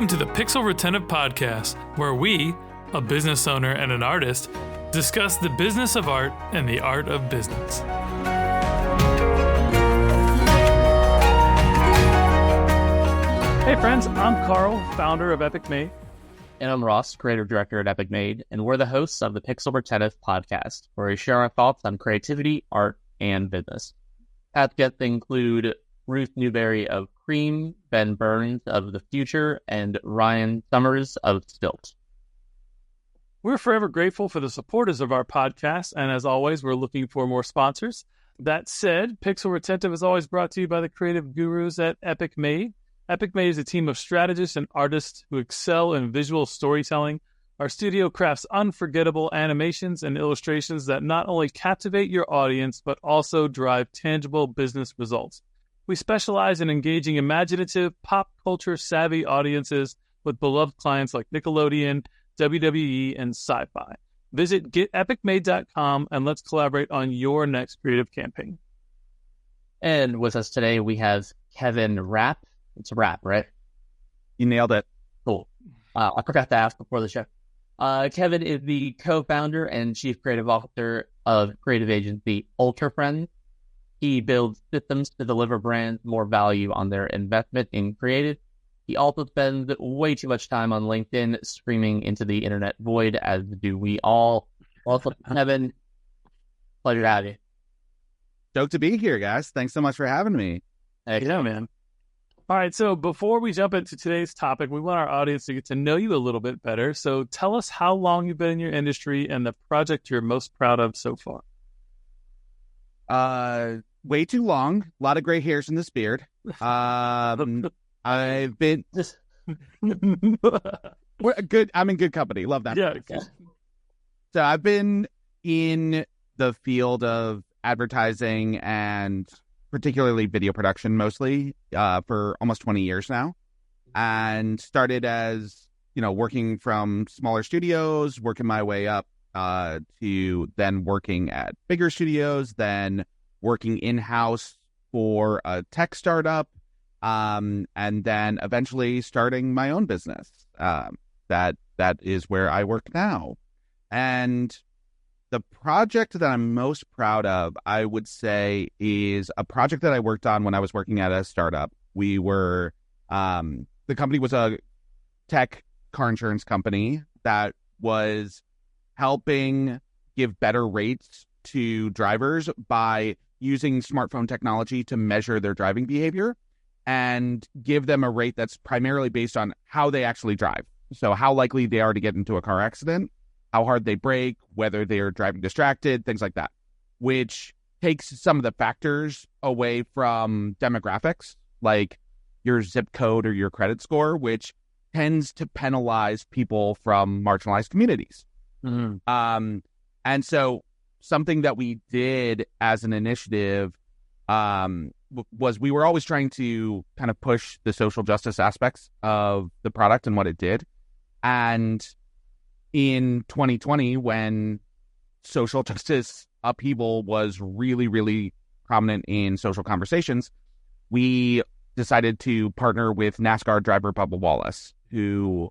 Welcome to the Pixel Retentive Podcast, where we, a business owner and an artist, discuss the business of art and the art of business. Hey friends, I'm Carl, founder of Epic Made. And I'm Ross, creative director at Epic Made, and we're the hosts of the Pixel Retentive Podcast, where we share our thoughts on creativity, art, and business. Past guests include Ruth Newberry of Cream, Ben Burns of The Future, and Ryan Summers of Stilt. We're forever grateful for the supporters of our podcast, and as always, we're looking for more sponsors. That said, Pixel Retentive is always brought to you by the creative gurus at Epic Made. Epic Made is a team of strategists and artists who excel in visual storytelling. Our studio crafts unforgettable animations and illustrations that not only captivate your audience, but also drive tangible business results. We specialize in engaging imaginative, pop culture savvy audiences with beloved clients like Nickelodeon, WWE, and Sci-Fi. Visit getepicmade.com and let's collaborate on your next creative campaign. And with us today, we have Kevin Rapp. It's a Rapp, right? You nailed it. Cool. I forgot to ask before the show. Kevin is the co-founder and chief creative officer of creative agency Ultra Friends. He builds systems to deliver brands more value on their investment in creative. He also spends way too much time on LinkedIn screaming into the internet void, as do we all. Also, Kevin, pleasure to have you. Stoked to be here, guys. Thanks so much for having me. Yeah, man. All right, so before we jump into today's topic, we want our audience to get to know you a little bit better. So tell us how long you've been in your industry and the project you're most proud of so far. Way too long. A lot of gray hairs in this beard. I've been we're good. I'm in good company. Love that. Yeah. So I've been in the field of advertising and particularly video production mostly for almost 20 years now, and started as, working from smaller studios, working my way up to then working at bigger studios, then working in-house for a tech startup, and then eventually starting my own business. That is where I work now. And the project that I'm most proud of, I would say, is a project that I worked on when I was working at a startup. We were, the company was a tech car insurance company that was helping give better rates to drivers by using smartphone technology to measure their driving behavior and give them a rate that's primarily based on how they actually drive. So how likely they are to get into a car accident, how hard they brake, whether they're driving distracted, things like that, which takes some of the factors away from demographics, like your zip code or your credit score, which tends to penalize people from marginalized communities. Mm-hmm. And so something that we did as an initiative was we were always trying to kind of push the social justice aspects of the product and what it did. And in 2020, when social justice upheaval was really, really prominent in social conversations, we decided to partner with NASCAR driver Bubba Wallace, who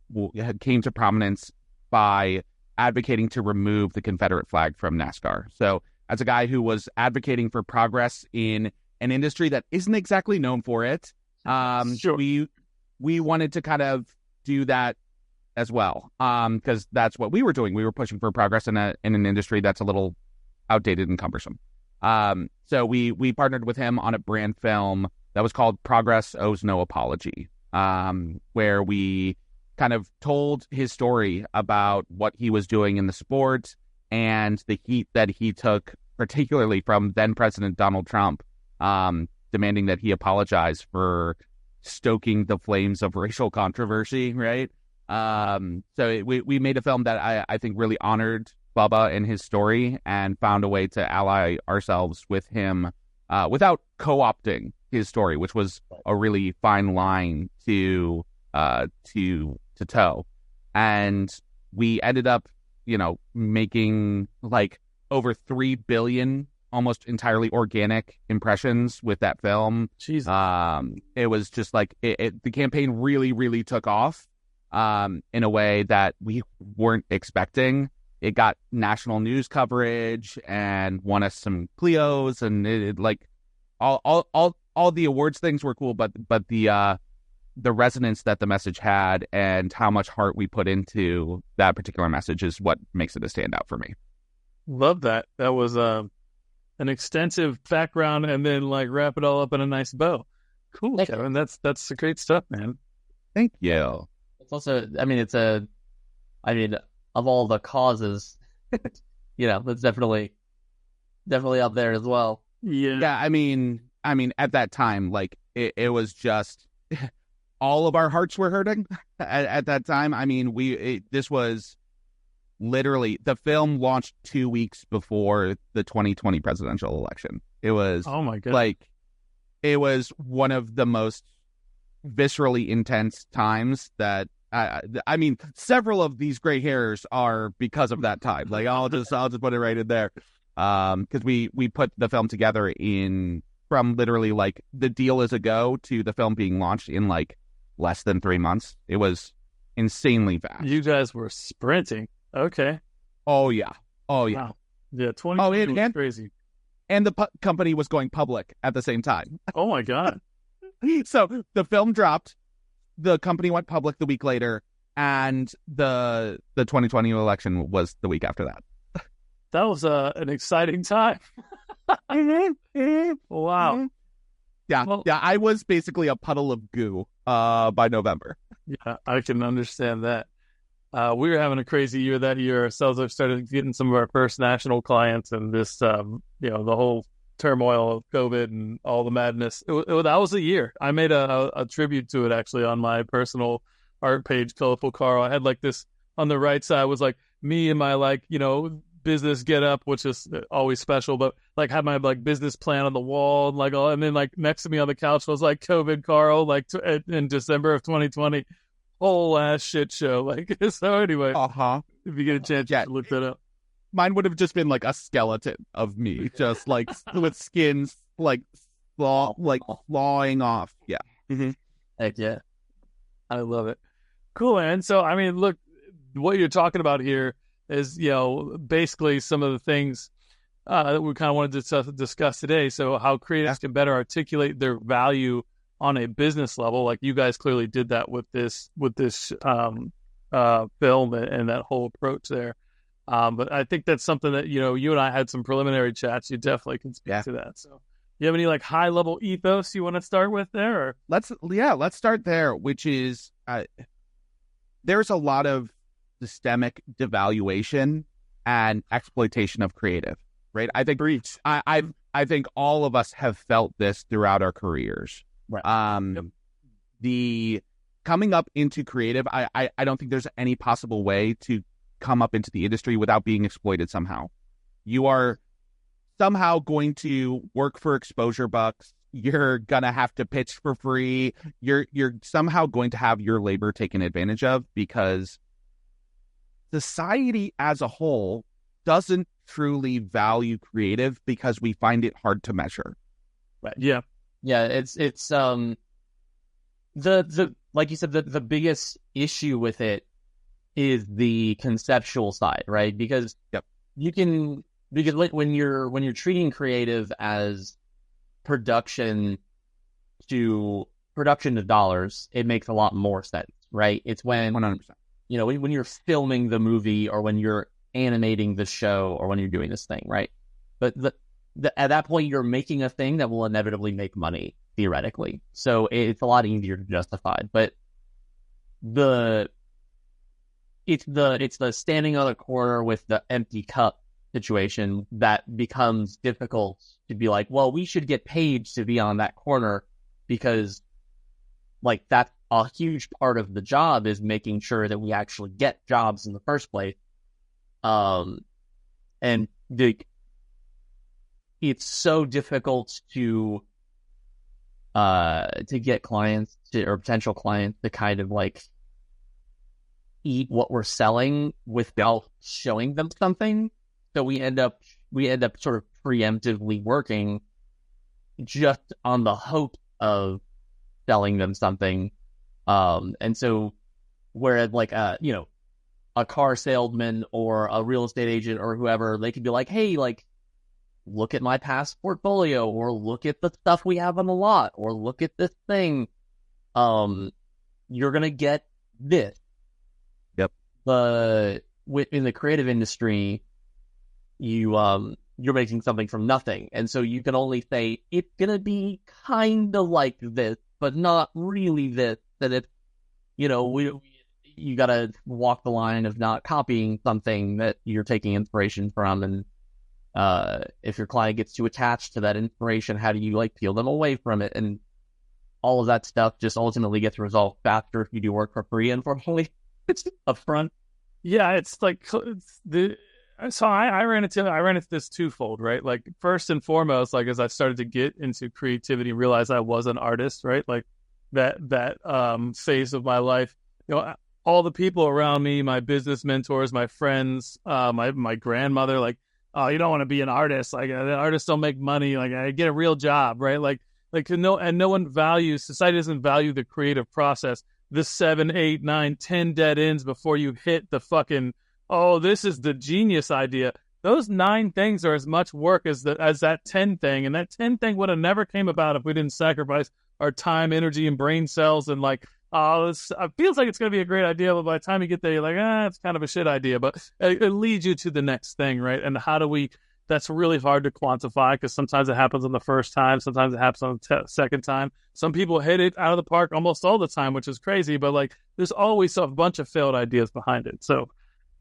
came to prominence by advocating to remove the Confederate flag from NASCAR. So as a guy who was advocating for progress in an industry that isn't exactly known for it, sure. we wanted to kind of do that as well, because that's what we were doing. We were pushing for progress in an industry that's a little outdated and cumbersome. So we partnered with him on a brand film that was called Progress Owes No Apology, where we kind of told his story about what he was doing in the sport and the heat that he took, particularly from then President Donald Trump, demanding that he apologize for stoking the flames of racial controversy, right? So we made a film that I think really honored Bubba and his story and found a way to ally ourselves with him without co-opting his story, which was a really fine line to toe. And we ended up, making like over 3 billion almost entirely organic impressions with that film. Jesus. It was just like the campaign really, really took off. in a way that we weren't expecting. It got national news coverage and won us some Cleos, and it like all the awards things were cool, but the resonance that the message had and how much heart we put into that particular message is what makes it a standout for me. Love that. That was an extensive background, and then like wrap it all up in a nice bow. Cool, Thank Kevin. That's great stuff, man. Thank you. It's also, I mean, of all the causes, that's definitely up there as well. Yeah. I mean, at that time, like it was just all of our hearts were hurting at that time. I mean, this was literally the film launched 2 weeks before the 2020 presidential election. It was, oh my god, like it was one of the most viscerally intense times that. I mean, several of these gray hairs are because of that time. Like I'll just put it right in there, because we put the film together from literally like the deal is a go to the film being launched in like less than 3 months. It was insanely fast. you guys were sprinting. Okay. Oh yeah. Wow. Yeah, 2020 was and crazy. And the company was going public at the same time. Oh my god. So the film dropped. The company went public the week later, and the 2020 election was the week after that. That was an exciting time. Wow. Yeah, Well, I was basically a puddle of goo by November. yeah, I can understand that. We were having a crazy year that year ourselves. I started getting some of our first national clients, and this, the whole turmoil of COVID and all the madness. That was a year. I made a tribute to it actually on my personal art page, Colorful Carl. I had like this on the right side was like me and my business get up, which is always special, but like had my like business plan on the wall and like all, and then like next to me on the couch was like COVID Carl, like in December of 2020, whole ass shit show. Like so anyway, if you get a chance, you look that up. Mine would have just been like a skeleton of me, just like with skins like clawing off. Yeah. Mm-hmm. Heck yeah. I love it. Cool, man. So, I mean, look, what you're talking about here is, basically some of the things that we kind of wanted to discuss today. So how creatives can better articulate their value on a business level. Like you guys clearly did that with this film and that whole approach there. But I think that's something that, you and I had some preliminary chats. You definitely can speak to that. So you have any like high level ethos you want to start with there? Or? Let's start there, which is there's a lot of systemic devaluation and exploitation of creative, right? I think I think all of us have felt this throughout our careers. Right. The coming up into creative, I don't think there's any possible way to come up into the industry without being exploited somehow. You are somehow going to work for exposure bucks. You're gonna have to pitch for free. You're somehow going to have your labor taken advantage of because society as a whole doesn't truly value creative because we find it hard to measure. Right. Yeah. Yeah. It's the like you said, the biggest issue with it is the conceptual side, right? Because when you're treating creative as production to dollars, it makes a lot more sense, right? It's when 100%. When you're filming the movie or when you're animating the show or when you're doing this thing, right? But at that point, you're making a thing that will inevitably make money theoretically, so it's a lot easier to justify. But it's the standing on a corner with the empty cup situation that becomes difficult to be like, well, we should get paid to be on that corner because like that's a huge part of the job is making sure that we actually get jobs in the first place. And it's so difficult to get clients or potential clients to kind of like eat what we're selling without showing them something. So we end up sort of preemptively working just on the hope of selling them something. And so Whereas like a car salesman or a real estate agent or whoever, they could be like, hey, like, look at my past portfolio, or look at the stuff we have on the lot, or look at this thing. You're gonna get this. Yep. But in the creative industry, you're making something from nothing, and so you can only say it's gonna be kind of like this, but not really this. That it, you gotta walk the line of not copying something that you're taking inspiration from, and if your client gets too attached to that inspiration, how do you like peel them away from it? And all of that stuff just ultimately gets resolved faster if you do work for free, unfortunately. It's upfront. Yeah, it's like so I ran into this twofold, right? Like, first and foremost, like, as I started to get into creativity and realize I was an artist, right? Like that phase of my life, all the people around me, my business mentors, my friends, my grandmother, like, oh, you don't want to be an artist. Like, artists don't make money. Like, I get a real job, right? Like no one values, society doesn't value the creative process. The 7, 8, 9, 10 dead ends before you hit the fucking, oh, this is the genius idea. Those 9 things are as much work as that 10 thing. And that 10 thing would have never came about if we didn't sacrifice our time, energy, and brain cells. And like, oh, it feels like it's going to be a great idea, but by the time you get there, you're like, it's kind of a shit idea. But it leads you to the next thing, right? And that's really hard to quantify, because sometimes it happens on the first time, sometimes it happens on the second time. Some people hit it out of the park almost all the time, which is crazy, but like, there's always a bunch of failed ideas behind it. So,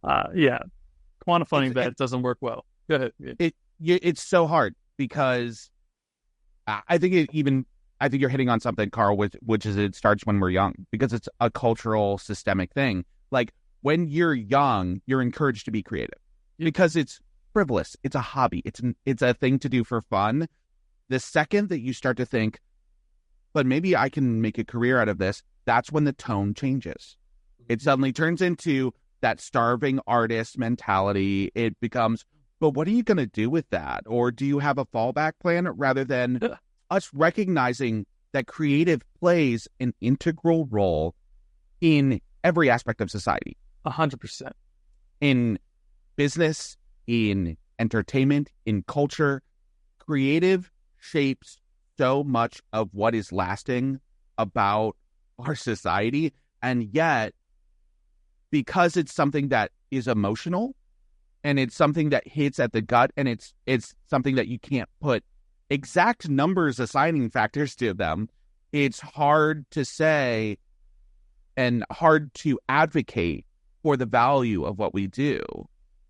quantifying that doesn't work well. Go ahead. It's so hard, because I think you're hitting on something, Carl, which is it starts when we're young, because it's a cultural systemic thing. Like, when you're young, you're encouraged to be creative because it's frivolous. It's a hobby. It's a thing to do for fun. The second that you start to think, but maybe I can make a career out of this, that's when the tone changes. It suddenly turns into that starving artist mentality. It becomes, but what are you going to do with that? Or do you have a fallback plan, rather than us recognizing that creative plays an integral role in every aspect of society? 100%. In business, in entertainment, in culture, creative shapes so much of what is lasting about our society. And yet, because it's something that is emotional, and it's something that hits at the gut, and it's something that you can't put exact numbers assigning factors to them, it's hard to say and hard to advocate for the value of what we do.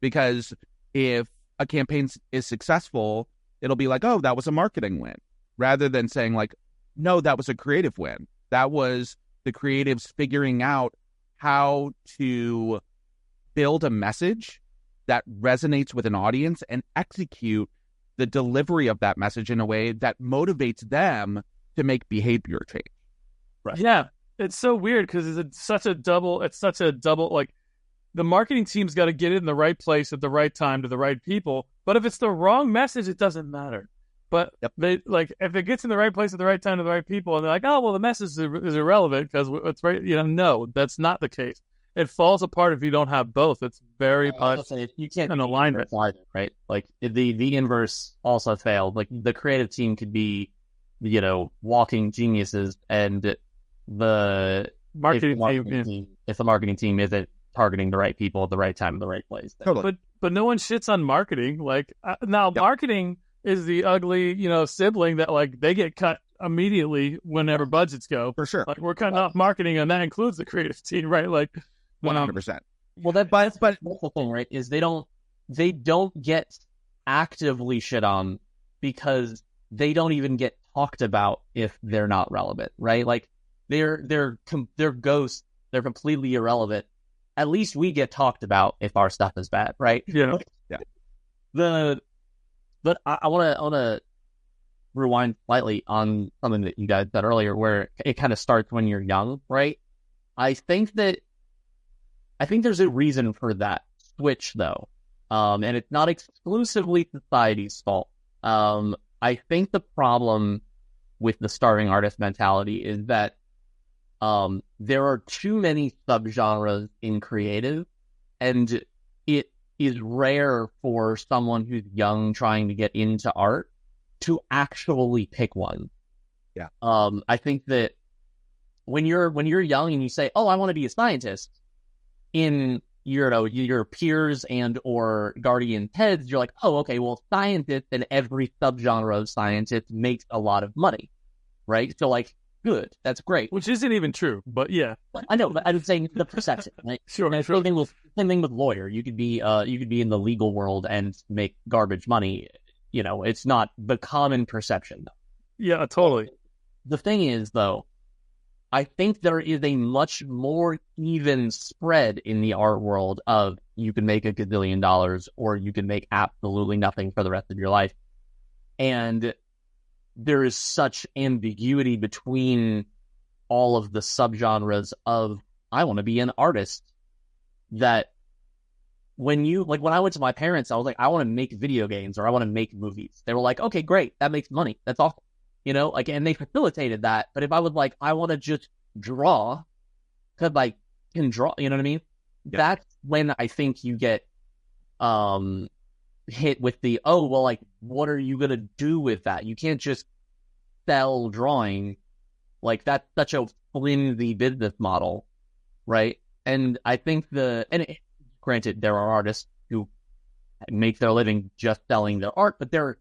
Because if a campaign is successful, it'll be like, oh, that was a marketing win, rather than saying like, no, that was a creative win. That was the creatives figuring out how to build a message that resonates with an audience and execute the delivery of that message in a way that motivates them to make behavior change. Right. Yeah. It's so weird, because it's such a double, like, the marketing team's got to get it in the right place at the right time to the right people. But if it's the wrong message, it doesn't matter. But they, like, if it gets in the right place at the right time to the right people, and they're like, oh, well, the message is irrelevant because it's right. No, that's not the case. It falls apart if you don't have both. It's very much you can't an alignment, right? Like, the inverse also failed. Like, the creative team could be, walking geniuses, and the marketing team, if the marketing team isn't targeting the right people at the right time in the right place. Totally. But no one shits on marketing. Like, marketing is the ugly, sibling that, like, they get cut immediately whenever budgets go. For sure. Like, we're cutting off marketing, and that includes the creative team, right? Like, 100%. Well, that's the thing, right? Is they don't get actively shit on, because they don't even get talked about if they're not relevant, right? Like, they're ghosts. They're completely irrelevant. At least we get talked about if our stuff is bad, right? Yeah. But I want to rewind slightly on something that you guys said earlier, where it kind of starts when you're young, right? I think there's a reason for that switch, though, and it's not exclusively society's fault. I think the problem with the starving artist mentality is that there are too many subgenres in creative, and it is rare for someone who's young trying to get into art to actually pick one. Yeah. I think that when you're young and you say, "Oh, I want to be a scientist," in your peers and or guardian heads, you're like, "Oh, okay, well, scientist and every subgenre of scientist makes a lot of money, right?" So like, good, that's great. Which isn't even true, but yeah. I know, but I'm saying the perception, right? Sure. Same thing with lawyer. You could be in the legal world and make garbage money. It's not the common perception. Yeah, totally. The thing is, though, I think there is a much more even spread in the art world of you can make $1 gazillion or you can make absolutely nothing for the rest of your life. And there is such ambiguity between all of the subgenres of I want to be an artist that when I went to my parents, I was like, I want to make video games or I want to make movies. They were like, okay, great. That makes money. That's awesome. And they facilitated that. But if I was like, I want to just draw because I can draw, you know what I mean? Yeah. That's when I think you get hit with the, oh, well, like, what are you going to do with that? You can't just sell drawing. Like, that's such a flimsy business model, right? And I think granted, there are artists who make their living just selling their art, but they're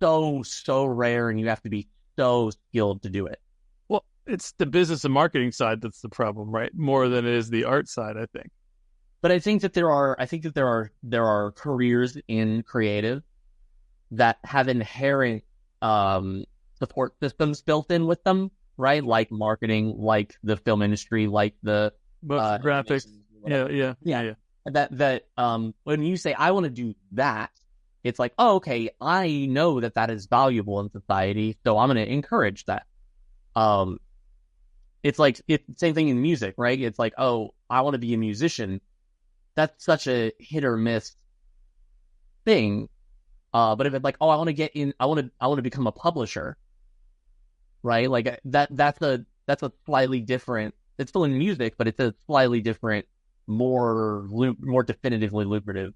so rare and you have to be so skilled to do it. Well, it's the business and marketing side that's the problem, right? More than it is the art side, I think. But I think that there are careers in creative that have inherent support systems built in with them, right? Like marketing, like the film industry, like the graphics. Yeah. That when you say I want to do that, it's like, oh, okay, I know that is valuable in society, so I'm going to encourage that. It's like it's the same thing in music, right? It's like, oh, I want to be a musician. That's such a hit or miss thing. But if it's like, oh, I want to get in, I want to become a publisher, right? Like that's a slightly different. It's still in music, but it's a slightly different, more definitively lucrative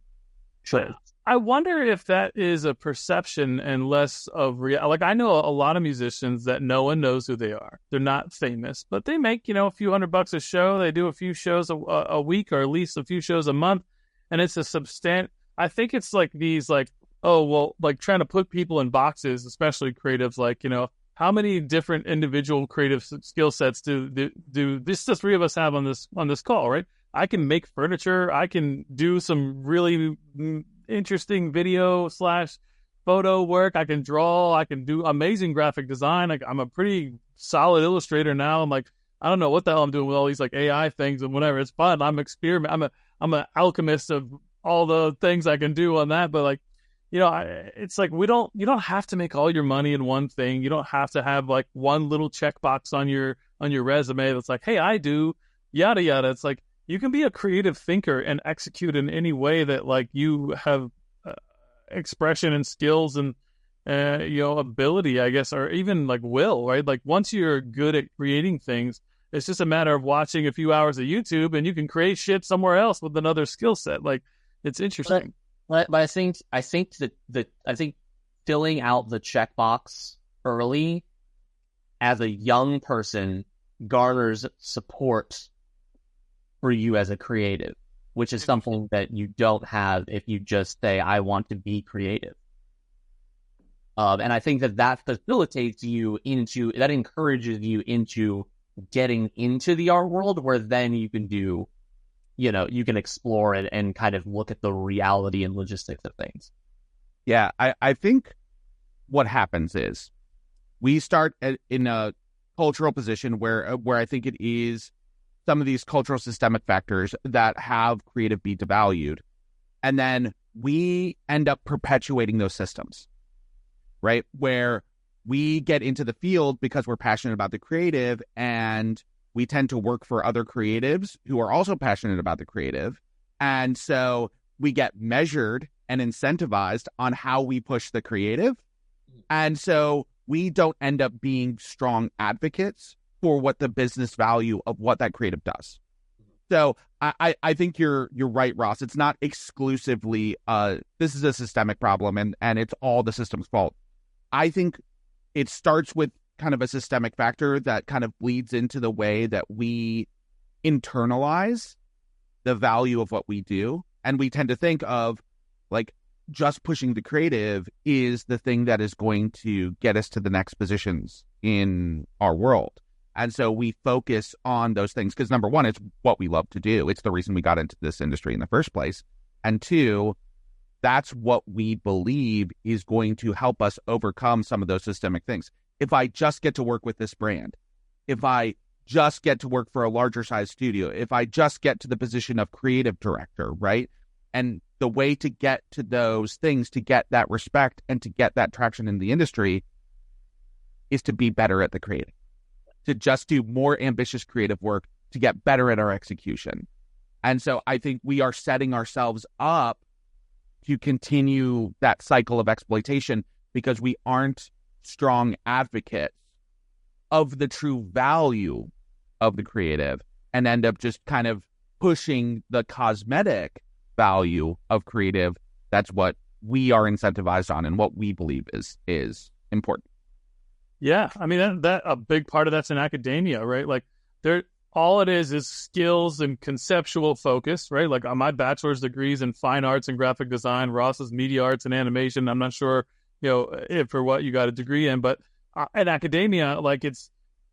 choice. I wonder if that is a perception and less of real. Like I know a lot of musicians that no one knows who they are. They're not famous, but they make a few $100 a show. They do a few shows a week, or at least a few shows a month, and it's a substantial. I think it's like these like, oh well, like trying to put people in boxes, especially creatives. Like how many different individual creative skill sets do this the three of us have on this call, right? I can make furniture. I can do some really interesting video / photo work. I can draw. I can do amazing graphic design. Like I'm a pretty solid illustrator now. I'm like, I don't know what the hell I'm doing with all these like AI things and whatever. It's fun. I'm I'm an alchemist of all the things I can do on that. But like, it's like you don't have to make all your money in one thing. You don't have to have like one little checkbox on your resume that's like, hey, I do yada yada. It's like, you can be a creative thinker and execute in any way that like you have expression and skills and ability, I guess, or even like will, right? Like once you're good at creating things, it's just a matter of watching a few hours of YouTube and you can create shit somewhere else with another skill set. Like it's interesting. But I think filling out the checkbox early as a young person garners support for you as a creative, which is something that you don't have if you just say, I want to be creative. And I think that facilitates you that encourages you into getting into the art world, where then you can do, you can explore it and kind of look at the reality and logistics of things. Yeah, I think what happens is we start in a cultural position where I think it is some of these cultural systemic factors that have creative be devalued. And then we end up perpetuating those systems, right? Where we get into the field because we're passionate about the creative, and we tend to work for other creatives who are also passionate about the creative. And so we get measured and incentivized on how we push the creative. And so we don't end up being strong advocates for what the business value of what that creative does. So I think you're right, Ross. It's not exclusively this is a systemic problem and it's all the system's fault. I think it starts with kind of a systemic factor that kind of bleeds into the way that we internalize the value of what we do. And we tend to think of like just pushing the creative is the thing that is going to get us to the next positions in our world. And so we focus on those things because, number one, it's what we love to do. It's the reason we got into this industry in the first place. And two, that's what we believe is going to help us overcome some of those systemic things. If I just get to work with this brand, if I just get to work for a larger size studio, if I just get to the position of creative director, right? And the way to get to those things, to get that respect and to get that traction in the industry is to be better at the creative, to just do more ambitious creative work, to get better at our execution. And so I think we are setting ourselves up to continue that cycle of exploitation because we aren't strong advocates of the true value of the creative and end up just kind of pushing the cosmetic value of creative. That's what we are incentivized on and what we believe is important. Yeah, I mean that a big part of that's in academia, right? Like all it is skills and conceptual focus, right? Like my bachelor's degrees in fine arts and graphic design, Ross's media arts and animation. I'm not sure, if or what you got a degree in, but in academia, like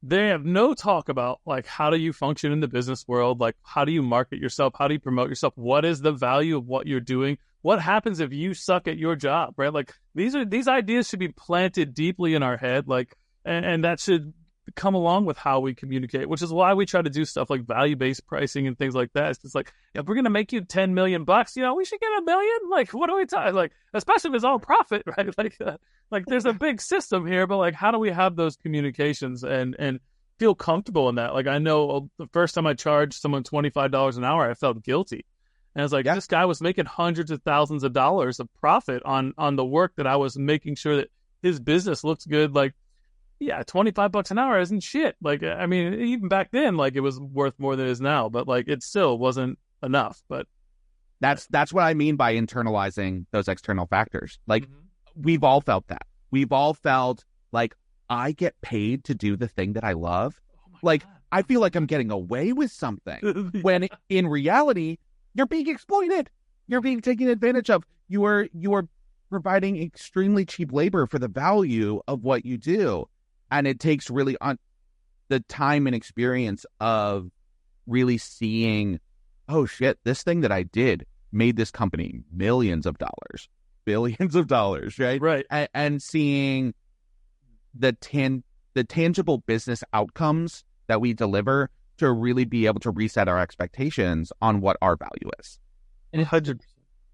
they have no talk about like how do you function in the business world, like how do you market yourself, how do you promote yourself, what is the value of what you're doing, what happens if you suck at your job, right? Like these ideas should be planted deeply in our head, like and that should come along with how we communicate, which is why we try to do stuff like value-based pricing and things like that. It's just like, if we're going to make you $10 million, we should get $1 million. Like, what are we talking? Like, especially if it's all profit, right? Like there's a big system here, but like, how do we have those communications and feel comfortable in that? Like, I know the first time I charged someone $25 an hour, I felt guilty. And I was like, This guy was making hundreds of thousands of dollars of profit on the work that I was making sure that his business looks good. Like, yeah, $25 an hour isn't shit. Like, I mean, even back then, like it was worth more than it is now, but like it still wasn't enough. But that's what I mean by internalizing those external factors. Like we've all felt that. We've all felt like I get paid to do the thing that I love. Like God. I feel like I'm getting away with something when in reality, you're being exploited. You're being taken advantage of. You are providing extremely cheap labor for the value of what you do. And it takes really on the time and experience of really seeing, oh shit, this thing that I did made this company millions of dollars, billions of dollars, right? Right. And seeing the tangible business outcomes that we deliver to really be able to reset our expectations on what our value is. And 100%.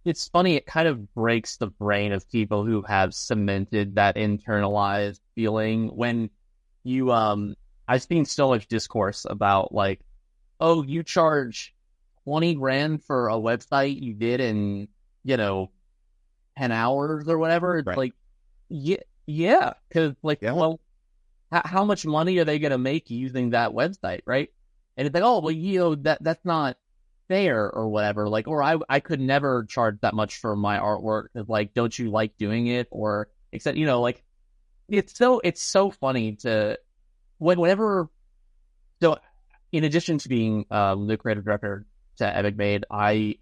It's funny, it kind of breaks the brain of people who have cemented that internalized feeling when you, I've seen so much discourse about like, oh, you charge 20 grand for a website you did in, 10 hours or whatever. It's like, yeah, because well, how much money are they going to make using that website, right? And it's like, oh, well, that's not fair or whatever, like, or I could never charge that much for my artwork. Like, don't you like doing it? Or except, like it's so funny to whenever. So in addition to being the creative director to Epic Made, I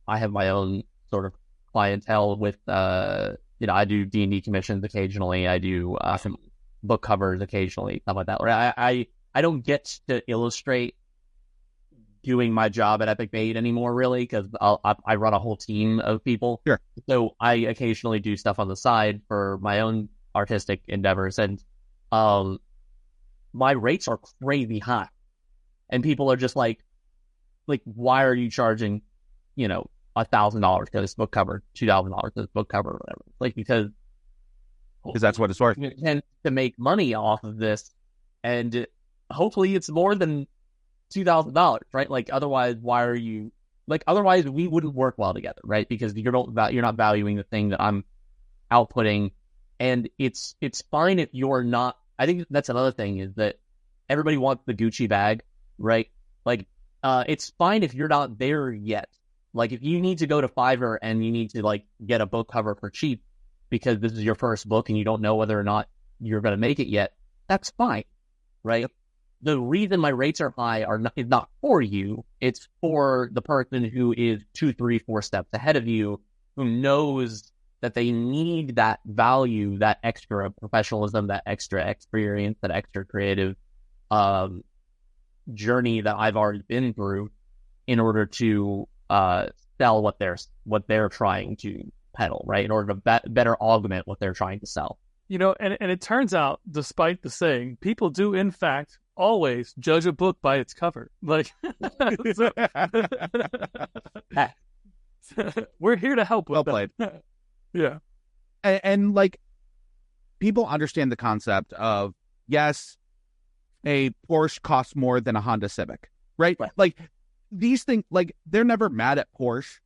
have my own sort of clientele with I do D&D commissions occasionally. I do some book covers occasionally, stuff like that. Right? I don't get to illustrate doing my job at Epic Made anymore, really, because I run a whole team of people. Sure. So I occasionally do stuff on the side for my own artistic endeavors, and my rates are crazy high, and people are just like, why are you charging, $1,000 for this book cover, $2,000 for this book cover, or whatever? Like because that's what it's worth. You tend to make money off of this, and hopefully it's more than $2,000, right? Like otherwise, why are you otherwise we wouldn't work well together, right? Because you're not valuing the thing that I'm outputting, and it's fine if you're not. I think that's another thing is that everybody wants the Gucci bag, right? Like, it's fine if you're not there yet. Like, if you need to go to Fiverr and you need to, like, get a book cover for cheap because this is your first book and you don't know whether or not you're going to make it yet, that's fine, right? The reason my rates are high is not for you. It's for the person who is 2, 3, 4 steps ahead of you, who knows that they need that value, that extra professionalism, that extra experience, that extra creative journey that I've already been through in order to sell what they're trying to peddle, right? In order to better augment what they're trying to sell. You know, and it turns out, despite the saying, people do in fact always judge a book by its cover. Like, we're here to help with well played. Yeah. And like, people understand the concept of, yes, a Porsche costs more than a Honda Civic, right? Like, these things, like, they're never mad at Porsche.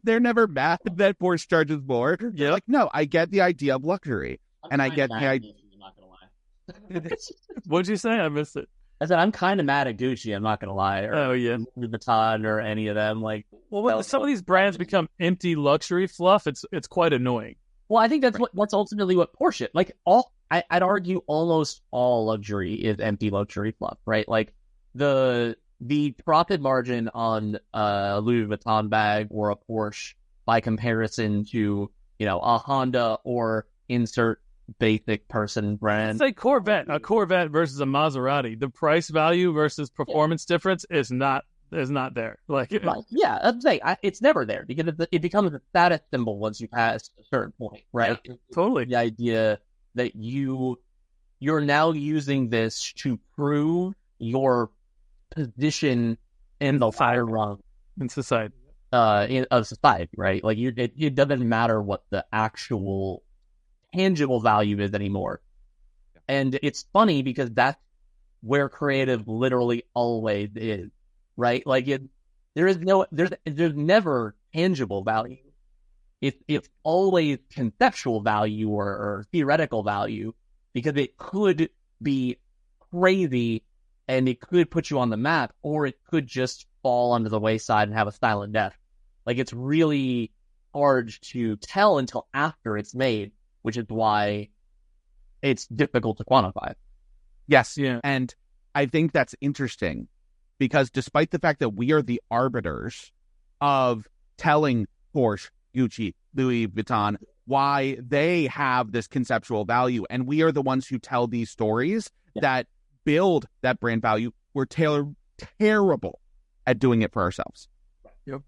They're never mad that Porsche charges more. Yeah. Like, no, I get the idea of luxury. And I get the idea. I'm not gonna lie. What'd you say? I missed it. I said I'm kind of mad at Gucci. I'm not gonna lie. Or yeah, Louis Vuitton or any of them. Like, well, when some of these brands become empty luxury fluff, it's quite annoying. Well, I think that's ultimately what Porsche. Like, I'd argue almost all luxury is empty luxury fluff, right? Like, the profit margin on a Louis Vuitton bag or a Porsche by comparison to, you know, a Honda or insert basic person brand. Say Corvette. A Corvette versus a Maserati. The price value versus performance difference is not there. Like, right. Yeah, I'd say it's never there because it becomes a status symbol once you pass a certain point, right? Yeah, totally. The idea that you're now using this to prove your position in the fire rung in society, of society, right? Like, it doesn't matter what the actual tangible value is anymore. And it's funny because that's where creative literally always is, right? Like, there's never tangible value. It's always conceptual value or theoretical value, because it could be crazy and it could put you on the map, or it could just fall under the wayside and have a silent death. Like, it's really hard to tell until after it's made, which is why it's difficult to quantify. Yes. Yeah. And I think that's interesting because despite the fact that we are the arbiters of telling Porsche, Gucci, Louis Vuitton why they have this conceptual value, and we are the ones who tell these stories that build that brand value, we're terrible at doing it for ourselves. Yep.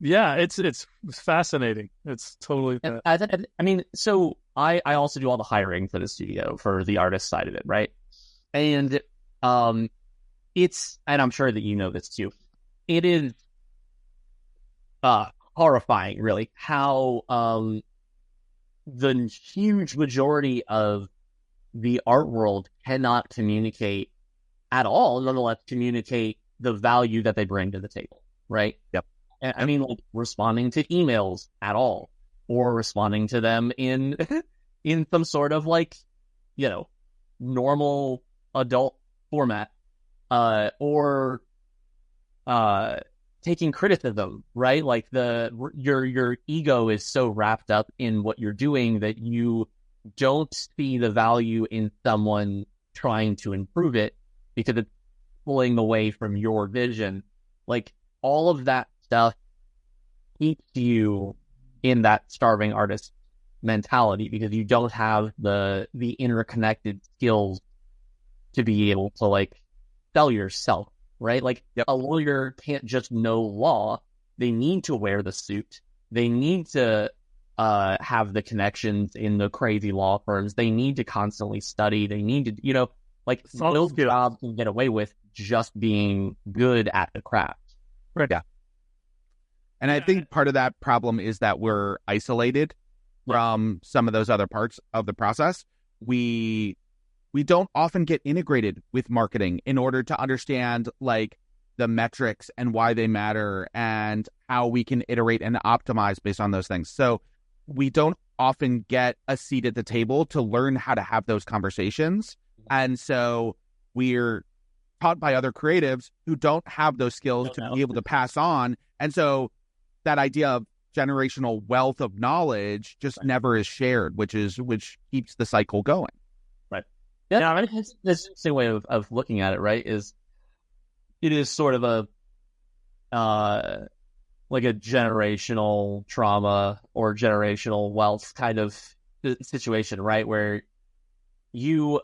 Yeah, it's fascinating. It's totally. I mean, so I also do all the hiring for the studio for the artist side of it, right? And and I'm sure that you know this too. It is horrifying, really, how the huge majority of the art world cannot communicate at all, nonetheless communicate the value that they bring to the table, right? Yep. I mean, like, responding to emails at all, or responding to them in some sort of, like, you know, normal adult format, or taking criticism, right? Like, your ego is so wrapped up in what you're doing that you don't see the value in someone trying to improve it because it's pulling away from your vision. Like, all of that stuff keeps you in that starving artist mentality because you don't have the interconnected skills to be able to, like, sell yourself, right? Like, a lawyer can't just know law. They need to wear the suit. They need to have the connections in the crazy law firms. They need to constantly study. They need to, you know, like, no job can get away with just being good at the craft. Right. Yeah. And I think part of that problem is that we're isolated from some of those other parts of the process. We don't often get integrated with marketing in order to understand, like, the metrics and why they matter and how we can iterate and optimize based on those things. So we don't often get a seat at the table to learn how to have those conversations. And so we're taught by other creatives who don't have those skills to be able to pass on. And so that idea of generational wealth of knowledge just never is shared, which keeps the cycle going. Right. Yeah, I mean, it's an interesting way of looking at it, right? It is sort of a like a generational trauma or generational wealth kind of situation, right? Where you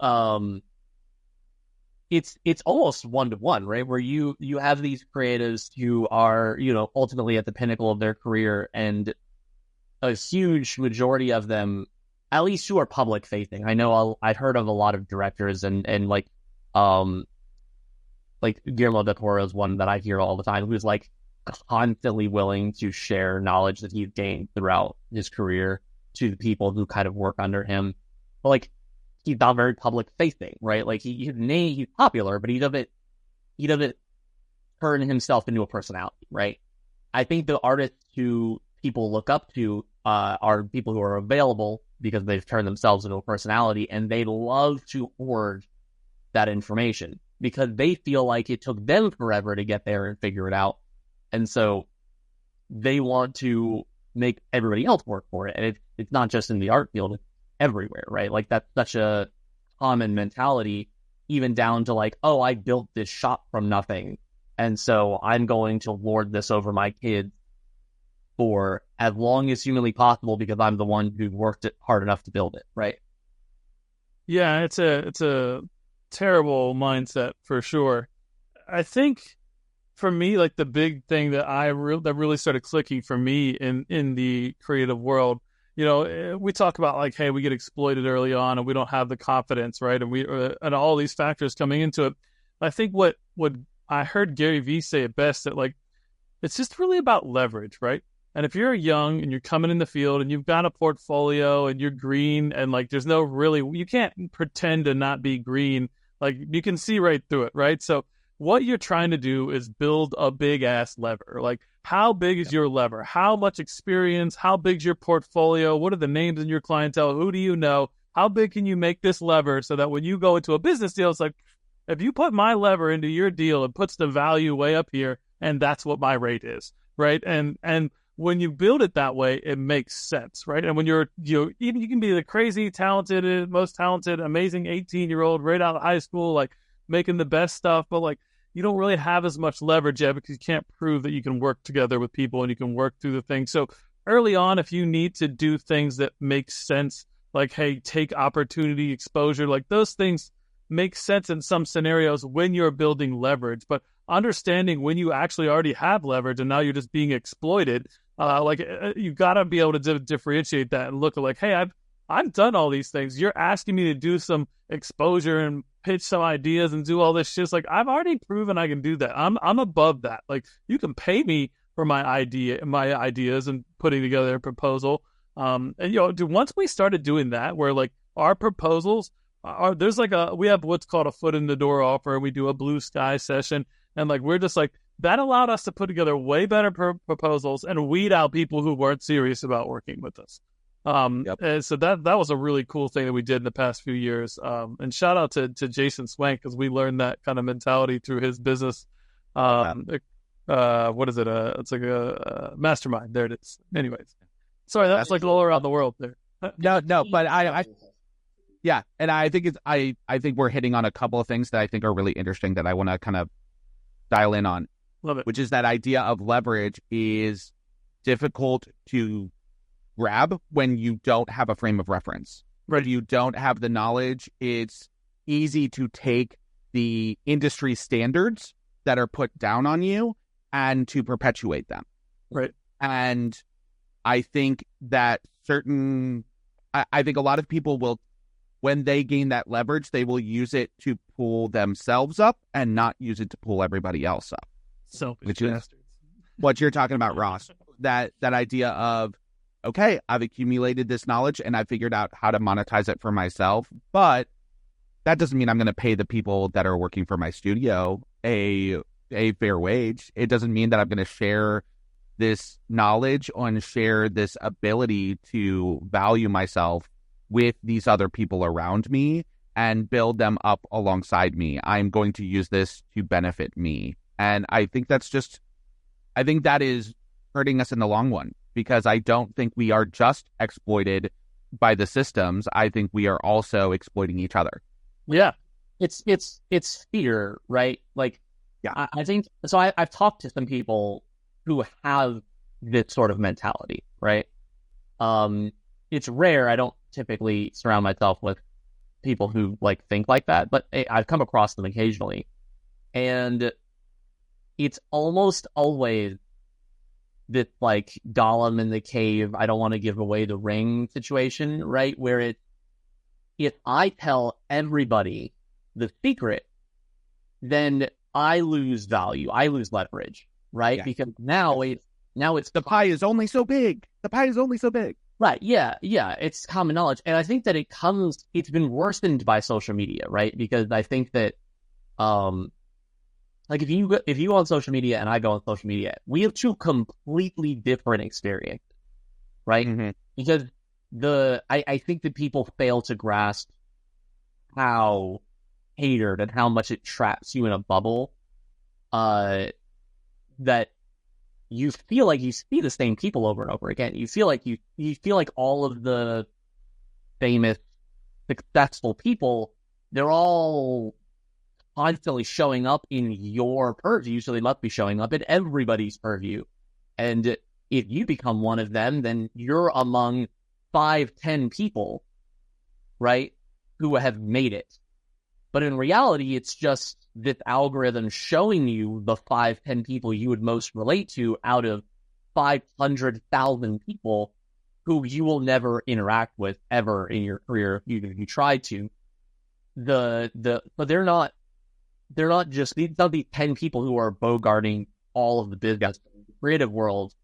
it's almost 1-to-1, right? Where you have these creatives who are, ultimately at the pinnacle of their career, and a huge majority of them, at least who are public facing. I know I've heard of a lot of directors and like Guillermo del Toro is one that I hear all the time, who's like constantly willing to share knowledge that he's gained throughout his career to the people who kind of work under him. But like, he's not very public facing, right? Like he's popular, but he doesn't turn himself into a personality, right? I think the artists who people look up to are people who are available because they've turned themselves into a personality, and they love to hoard that information because they feel like it took them forever to get there and figure it out. And so they want to make everybody else work for it. And it's not just in the art field, it's everywhere, right? Like that's such a common mentality, even down to like, oh, I built this shop from nothing, and so I'm going to lord this over my kids for as long as humanly possible because I'm the one who worked it hard enough to build it, right? Yeah, it's a terrible mindset for sure. I think for me, like the big thing that that really started clicking for me in the creative world, we talk about like, hey, we get exploited early on and we don't have the confidence, right? And and all these factors coming into it. I think what I heard Gary Vee say it best, that like, it's just really about leverage, right? And if you're young and you're coming in the field and you've got a portfolio and you're green and like, there's no really, you can't pretend to not be green. Like you can see right through it, right? So what you're trying to do is build a big ass lever. Like, how big is your lever? How much experience? How big's your portfolio? What are the names in your clientele? Who do you know? How big can you make this lever so that when you go into a business deal, it's like, if you put my lever into your deal, it puts the value way up here, and that's what my rate is, right? And when you build it that way, it makes sense, right? And when you can be the crazy talented, most talented, amazing 18-year-old right out of high school, like making the best stuff, but like, you don't really have as much leverage yet because you can't prove that you can work together with people and you can work through the things. So early on, if you need to do things that make sense, like, hey, take opportunity, exposure, like those things make sense in some scenarios when you're building leverage. But understanding when you actually already have leverage and now you're just being exploited, you got to be able to differentiate that and look at like, hey, I've done all these things. You're asking me to do some exposure and pitch some ideas and do all this shit. It's like, I've already proven I can do that. I'm above that. Like, you can pay me for my ideas and putting together a proposal. Once we started doing that, where like our proposals we have what's called a foot in the door offer, and we do a blue sky session, and like we're just like, that allowed us to put together way better proposals and weed out people who weren't serious about working with us. And so that was a really cool thing that we did in the past few years. And shout out to Jason Swank, because we learned that kind of mentality through his business. What is it? It's like a mastermind. There it is. Anyways, sorry, that's like all around the world there. No, but yeah, and I think I think we're hitting on a couple of things that I think are really interesting that I want to kind of dial in on. Love it. Which is that idea of leverage is difficult to grab when you don't have a frame of reference. Right. If you don't have the knowledge, it's easy to take the industry standards that are put down on you and to perpetuate them. Right. And I think that I think a lot of people will, when they gain that leverage, they will use it to pull themselves up and not use it to pull everybody else up. Selfish bastards. What you're talking about, Ross, that idea of, okay, I've accumulated this knowledge and I figured out how to monetize it for myself, but that doesn't mean I'm going to pay the people that are working for my studio a fair wage. It doesn't mean that I'm going to share this knowledge and share this ability to value myself with these other people around me and build them up alongside me. I'm going to use this to benefit me. And I think that is hurting us in the long run, because I don't think we are just exploited by the systems. I think we are also exploiting each other. Yeah. It's fear, right? Like, yeah, I think so. I've talked to some people who have this sort of mentality, right? It's rare. I don't typically surround myself with people who like think like that, but I've come across them occasionally, and it's almost always this like Gollum in the cave, I don't want to give away the ring situation, right? Where if I tell everybody the secret, then I lose value, I lose leverage, right? Yeah. Because now it's the pie is only so big. The pie is only so big. Right. Yeah. It's common knowledge. And I think that it's been worsened by social media, right? Because I think that, like if you go on social media and I go on social media, we have two completely different experiences, right? Mm-hmm. Because I think that people fail to grasp how hatered and how much it traps you in a bubble, that you feel like you see the same people over and over again. You feel like all of the famous, successful people, they're all constantly showing up in your purview, so they must be showing up in everybody's purview. And if you become one of them, then you're among 5-10 people, right, who have made it. But in reality, it's just this algorithm showing you the 5-10 people you would most relate to out of 500,000 people who you will never interact with ever in your career, even if you try to. But they're not just these 10 people who are bogarting all of the business in the creative world.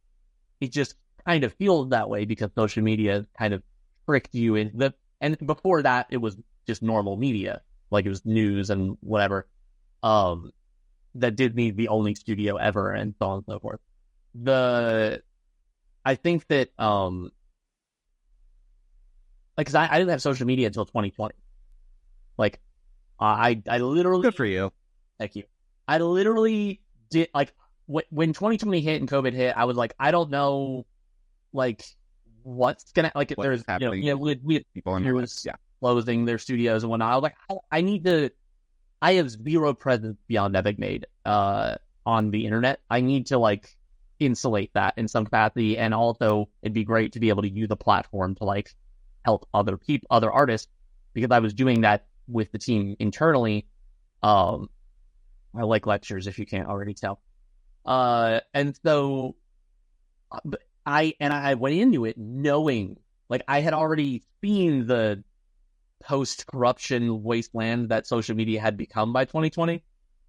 It just kind of feels that way because social media kind of tricked you and before that it was just normal media. Like it was news and whatever, that Disney the only studio ever, and so on and so forth. I think that, like, cause I didn't have social media until 2020. Like, I literally, good for you. Thank you. I literally did, like, when 2020 hit and COVID hit, I was like, I don't know, like, what's gonna, like, there's happening. We had people in was closing their studios and whatnot. I was like, I have zero presence beyond Epic Made on the internet. I need to like insulate that in some capacity, and also it'd be great to be able to use a platform to like help other people, other artists, because I was doing that with the team internally. I like lectures, if you can't already tell. And so I went into it knowing, like, I had already seen the post-corruption wasteland that social media had become by 2020,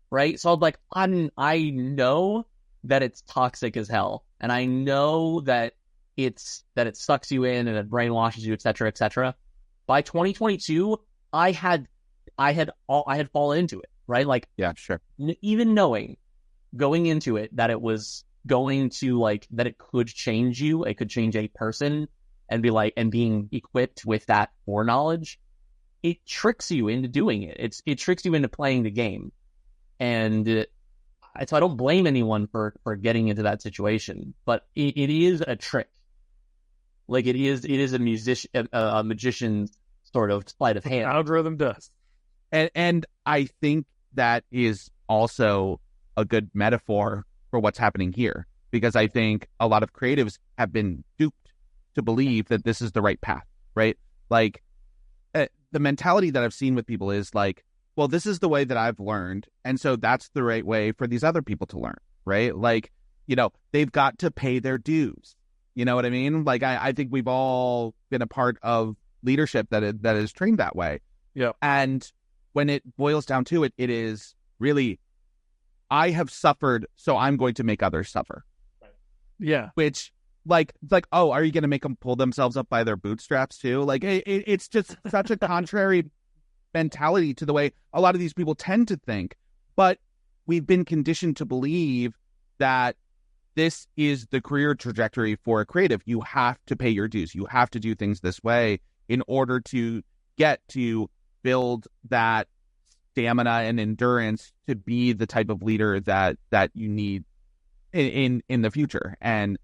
right? So I was like, I know that it's toxic as hell, and I know that it sucks you in and it brainwashes you, etc., etc. By 2022, I had fallen into it, right? Like, yeah, sure. Even knowing going into it that it was going to, like, that it could change you, it could change a person, and be like, and being equipped with that foreknowledge, it tricks you into doing it. It tricks you into playing the game. And so I don't blame anyone for getting into that situation, but it is a trick. Like, it is a magician's sort of sleight of hand. Algorithm does. And I think that is also a good metaphor for what's happening here, because I think a lot of creatives have been duped to believe that this is the right path, right? Like, the mentality that I've seen with people is like, well, this is the way that I've learned, and so that's the right way for these other people to learn, right? Like, they've got to pay their dues. You know what I mean? Like, I think we've all been a part of leadership that is trained that way. Yeah. And when it boils down to it, it is really, I have suffered, so I'm going to make others suffer. Yeah. Which, like, oh, are you going to make them pull themselves up by their bootstraps too? Like, it's just such a contrary mentality to the way a lot of these people tend to think. But we've been conditioned to believe that this is the career trajectory for a creative. You have to pay your dues. You have to do things this way in order to get to build that stamina and endurance to be the type of leader that you need in the future. And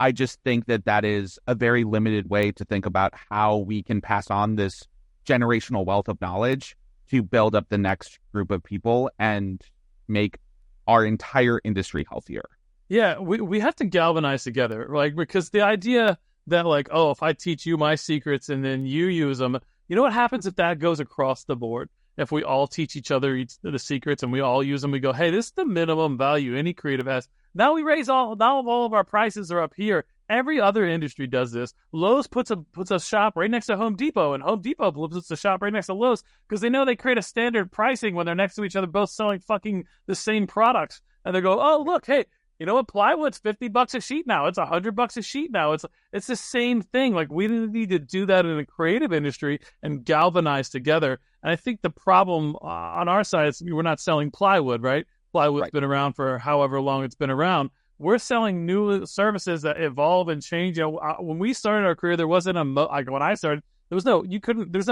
I just think that is a very limited way to think about how we can pass on this generational wealth of knowledge to build up the next group of people and make our entire industry healthier. Yeah, we have to galvanize together, like, because the idea that, like, oh, if I teach you my secrets and then you use them, you know what happens if that goes across the board? If we all teach each other the secrets and we all use them, we go, hey, this is the minimum value any creative has. Now all of our prices are up here. Every other industry does this. Lowe's puts a shop right next to Home Depot, and Home Depot puts a shop right next to Lowe's because they know they create a standard pricing when they're next to each other, both selling fucking the same products. And they go, oh, look, hey, you know what? Plywood's $50 a sheet now. It's $100 a sheet now. It's the same thing. Like, we need to do that in a creative industry and galvanize together. And I think the problem on our side is we're not selling plywood, right? Plywood's been around for however long it's been around. We're selling new services that evolve and change. You know, when we started our career, there wasn't when I started, there's no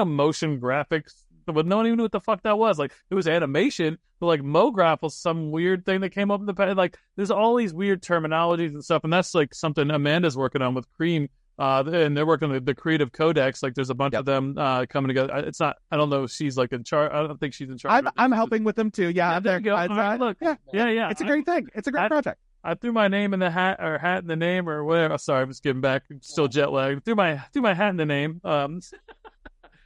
motion graphics. But no one even knew what the fuck that was. Like, it was animation, but like MoGraph was some weird thing that came up in the past. Like, there's all these weird terminologies and stuff, and that's like something Amanda's working on with Cream, and they're working on the creative codex. Like, there's a bunch of them coming together. It's not. I don't know if she's like in charge. I don't think she's in charge. I'm helping with them too. Yeah, there you go. Right, look, yeah. It's a great thing. It's a great project. I threw my name in the hat, or hat in the name, or whatever. Sorry, I'm just getting back. I'm still jet lagged. Threw my hat in the name.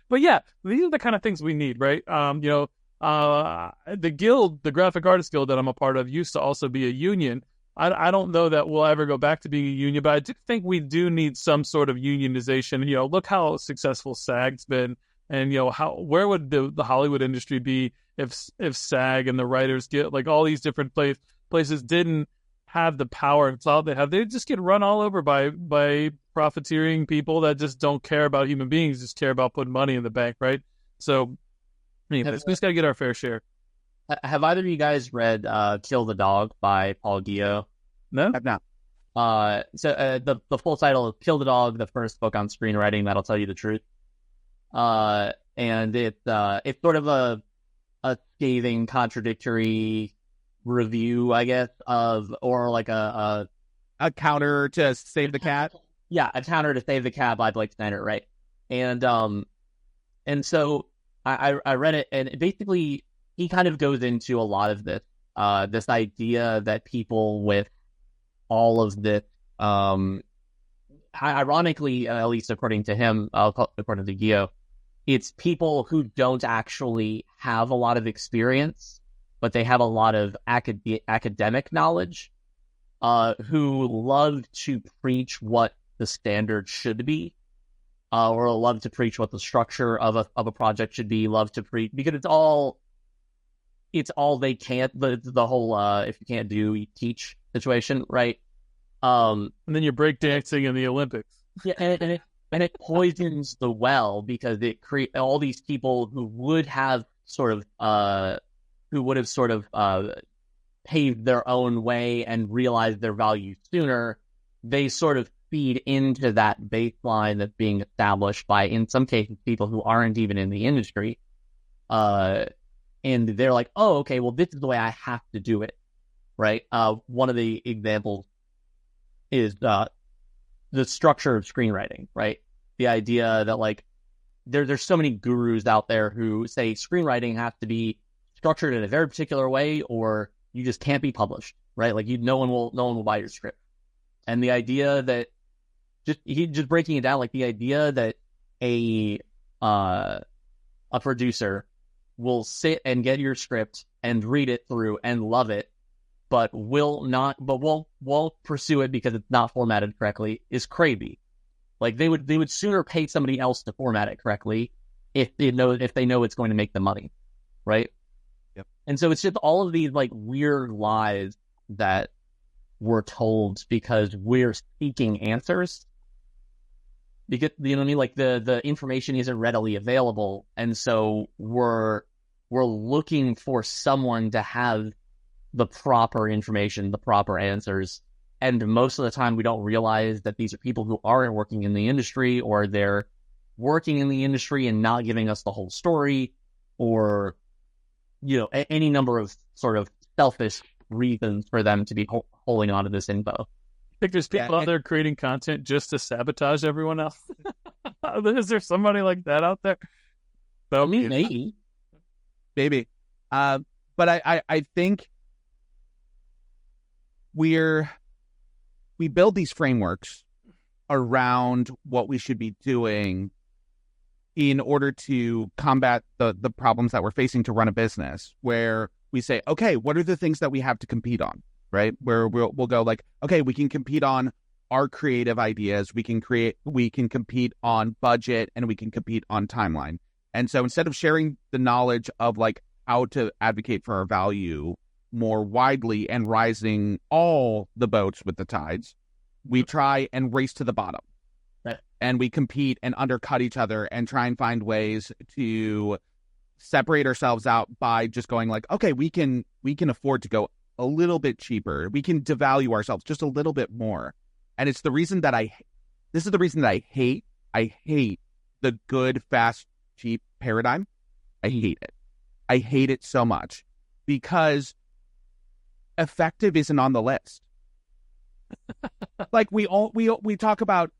But yeah, these are the kind of things we need, right? The guild, the graphic artist guild that I'm a part of, used to also be a union. I don't know that we'll ever go back to being a union, but I do think we do need some sort of unionization. You know, look how successful SAG's been, and you know where would the Hollywood industry be if SAG and the writers get, like, all these different places didn't have the power and clout they have. They just get run all over by profiteering people that just don't care about human beings, just care about putting money in the bank, right? So, anyways, we just got to get our fair share. Have either of you guys read Kill the Dog by Paul Gio? No? I've not. The full title is Kill the Dog, the first book on screenwriting that'll tell you the truth. And it's sort of a scathing, contradictory review, I guess, or like a counter to Save the Cat. Yeah, a counter to Save the Cat by Blake Snyder, right? And so I read it, and basically he kind of goes into a lot of this idea that people with all of this, ironically, at least according to him, according to Gio, it's people who don't actually have a lot of experience, but they have a lot of academic knowledge, who love to preach what the standard should be, or love to preach what the structure of a project should be, love to preach, because it's all they can't, the whole, if you can't do, you teach situation, right? And then you're breakdancing in the Olympics. Yeah, and it poisons the well, because it creates all these people who would have sort of paved their own way and realized their value sooner. They sort of feed into that baseline that's being established by, in some cases, people who aren't even in the industry. And they're like, oh, okay, well, this is the way I have to do it, right? One of the examples is the structure of screenwriting, right? The idea that, like, there's so many gurus out there who say screenwriting has to be structured in a very particular way, or you just can't be published, right? Like, no one will buy your script. And the idea that just breaking it down, like the idea that a producer will sit and get your script and read it through and love it, but won't pursue it because it's not formatted correctly, is crazy. Like, they would sooner pay somebody else to format it correctly if they know it's going to make them money, right? Yep. And so it's just all of these, like, weird lies that we're told because we're seeking answers. Because, you know what I mean? Like, the information isn't readily available, and so we're looking for someone to have the proper information, the proper answers. And most of the time we don't realize that these are people who aren't working in the industry, or they're working in the industry and not giving us the whole story. or, any number of sort of selfish reasons for them to be holding on to this info. I think there's people out there creating content just to sabotage everyone else. Is there somebody like that out there? Maybe. But I think we build these frameworks around what we should be doing in order to combat the problems that we're facing to run a business, where we say, okay, what are the things that we have to compete on, right? Where we'll go like, okay, we can compete on our creative ideas, we can compete on budget, and we can compete on timeline. And so instead of sharing the knowledge of like how to advocate for our value more widely and rising all the boats with the tides, we try and race to the bottom. Right. And we compete and undercut each other and try and find ways to separate ourselves out by just going like, okay, we can afford to go a little bit cheaper. We can devalue ourselves just a little bit more. And it's the reason that I hate the good, fast, cheap paradigm. I hate it. I hate it so much because effective isn't on the list. Like we talk about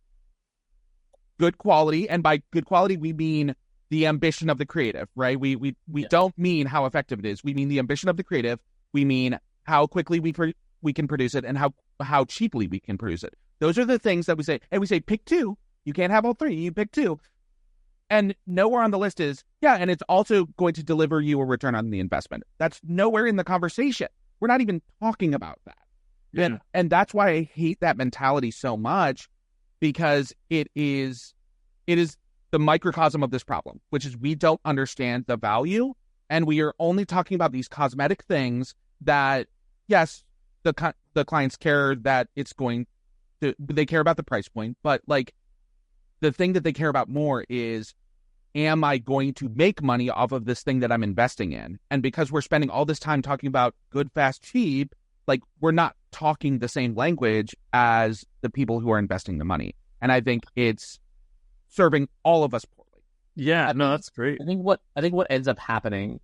good quality, and by good quality we mean the ambition of the creative, right? We don't mean how effective it is. We mean the ambition of the creative. We mean how quickly we can produce it and how cheaply we can produce it. Those are the things that we say. And we say pick two. You can't have all three. You pick two. And nowhere on the list is, and it's also going to deliver you a return on the investment. That's nowhere in the conversation. We're not even talking about that. Yeah. And that's why I hate that mentality so much, because it is the microcosm of this problem, which is we don't understand the value, and we are only talking about these cosmetic things that, yes, the clients care that it's going to, they care about the price point, but like the thing that they care about more is, am I going to make money off of this thing that I'm investing in? And because we're spending all this time talking about good, fast, cheap, like we're not talking the same language as the people who are investing the money. And I think it's serving all of us poorly. Yeah, no, that's great. I think what ends up happening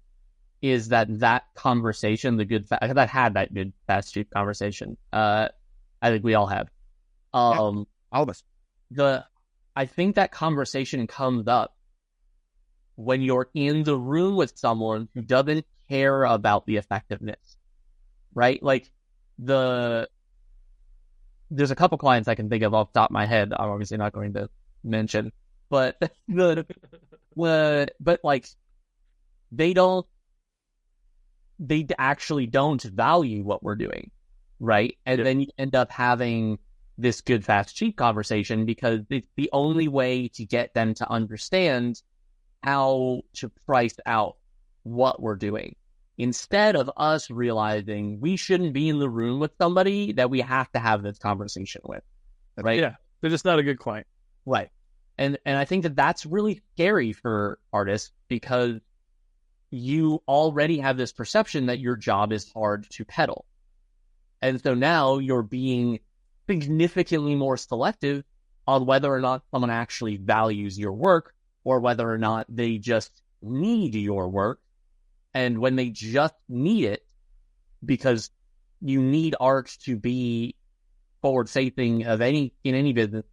is that conversation, that had that good, fast, cheap conversation. I think we all have. All of us. I think that conversation comes up when you're in the room with someone who doesn't care about the effectiveness, right? Like there's a couple clients I can think of off the top of my head. I'm obviously not going to mention, but like they actually don't value what we're doing, right? And then you end up having this good, fast, cheap conversation because it's the only way to get them to understand how to price out what we're doing. Instead of us realizing we shouldn't be in the room with somebody that we have to have this conversation with, right? Yeah, they're just not a good client. Right. And I think that's really scary for artists because you already have this perception that your job is hard to peddle. And so now you're being significantly more selective on whether or not someone actually values your work or whether or not they just need your work. And when they just need it, because you need art to be forward-facing in any business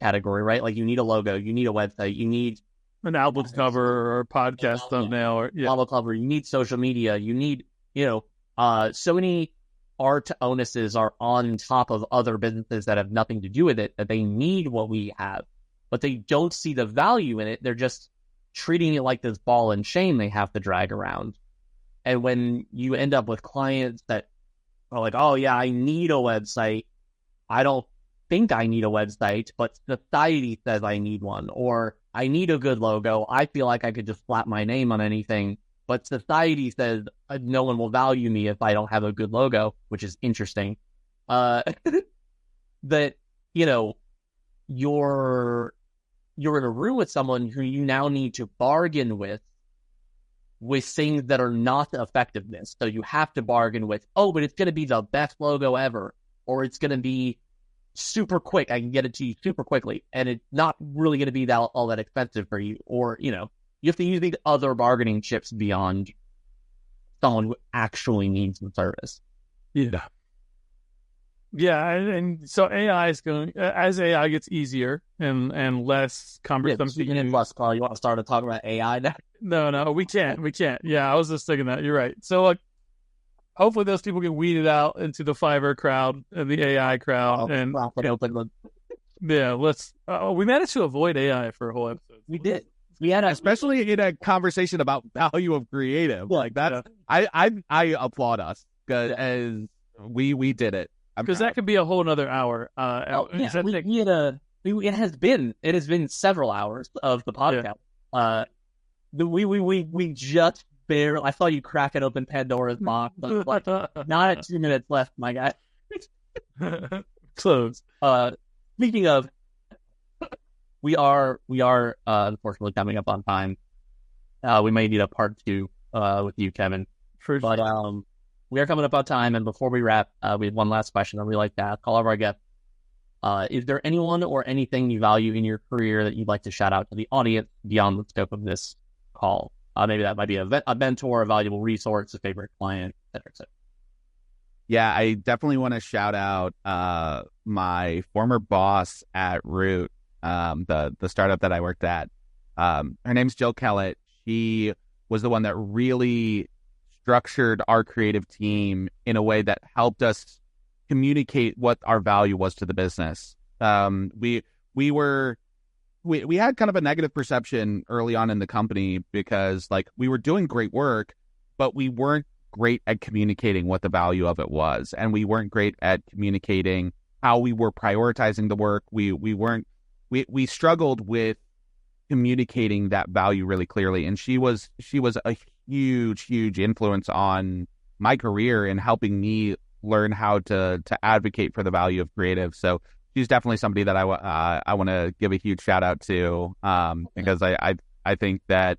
category, right? Like you need a logo, you need a website, you need an album cover or a podcast thumbnail, or album cover, you need social media, you need, so many art onuses are on top of other businesses that have nothing to do with it, that they need what we have, but they don't see the value in it. They're just treating it like this ball and chain they have to drag around. And when you end up with clients that are like, oh yeah, I need a website. I don't think I need a website, but society says I need one, or I need a good logo. I feel like I could just slap my name on anything, but society says no one will value me if I don't have a good logo, which is interesting. That, you're in a room with someone who you now need to bargain with things that are not effectiveness. So you have to bargain with, but it's going to be the best logo ever, or it's going to be super quick. I can get it to you super quickly, and it's not really going to be all that expensive for you. Or, you You have to use these other bargaining chips beyond someone who actually needs the service. Yeah. Yeah, and so AI is going as AI gets easier and less cumbersome. Speaking in less car, you want to start to talk about AI now? No, we can't. Yeah, I was just thinking that. You're right. So like, hopefully those people get weeded out into the Fiverr crowd and the AI crowd. We managed to avoid AI for a whole episode. We did. We had especially in a conversation about value of creative like that. Yeah. I applaud us because we did it. Because that could be a whole another hour. It has been several hours of the podcast. Yeah. We just barely. I saw you cracking open Pandora's box. Not at 2 minutes left, my guy. Close. Speaking of, we are unfortunately coming up on time. We may need a part 2 with you, Kevin. But we are coming up on time, and before we wrap, we have one last question that we like to ask all of our guests. Is there anyone or anything you value in your career that you'd like to shout out to the audience beyond the scope of this call? Maybe that might be a mentor, a valuable resource, a favorite client, et cetera, et cetera. Yeah, I definitely want to shout out my former boss at Root, the startup that I worked at. Her name's Jill Kellett. She was the one that really structured our creative team in a way that helped us communicate what our value was to the business. We had kind of a negative perception early on in the company because like we were doing great work, but we weren't great at communicating what the value of it was, and we weren't great at communicating how we were prioritizing the work. We struggled with communicating that value really clearly, and she was a huge influence on my career in helping me learn how to advocate for the value of creative. So she's definitely somebody that I want to give a huge shout out to because I think that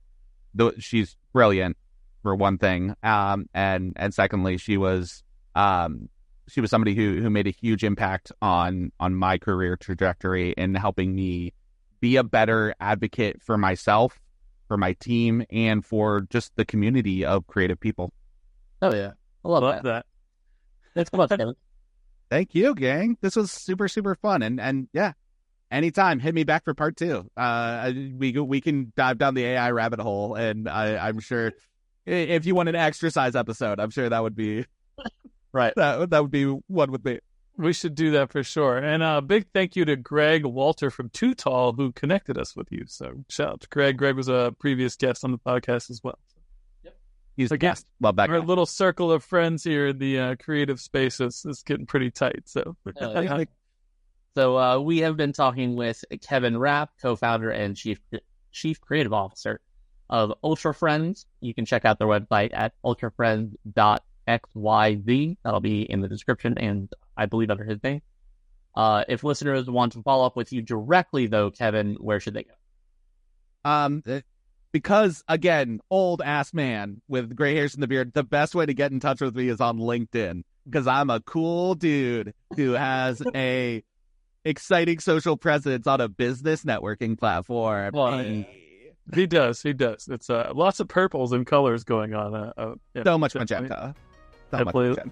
she's brilliant for one thing, and secondly she was somebody who made a huge impact on my career trajectory in helping me be a better advocate for myself, for my team, and for just the community of creative people. Oh yeah, I love that. That's come on, Kevin. Thank you, gang. This was super fun, and yeah, anytime hit me back for part 2. We can dive down the AI rabbit hole, and I'm sure if you want an extra size episode, I'm sure that would be right. That would be one with me. We should do that for sure. And a big thank you to Greg Walter from Too Tall who connected us with you. So shout out to Greg. Greg was a previous guest on the podcast as well. Yep. He's a guest. Love that guy. Our little circle of friends here in the creative space is getting pretty tight. So, So we have been talking with Kevin Rapp, co-founder and chief creative officer of Ultra Friends. You can check out their website at ultrafriends.xyz. That'll be in the description and I believe under his name. If listeners want to follow up with you directly, though, Kevin, where should they go? Because, again, old ass man with gray hairs in the beard, the best way to get in touch with me is on LinkedIn because I'm a cool dude who has a exciting social presence on a business networking platform. Well, he does. It's lots of purples and colors going on. So much magenta.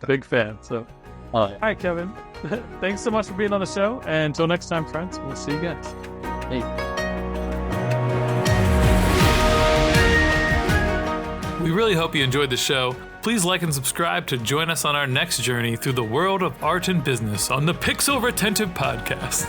Big fan. So, all right, Kevin. Thanks so much for being on the show. And until next time, friends, we'll see you guys. Hey. We really hope you enjoyed the show. Please like and subscribe to join us on our next journey through the world of art and business on the Pixel Retentive Podcast.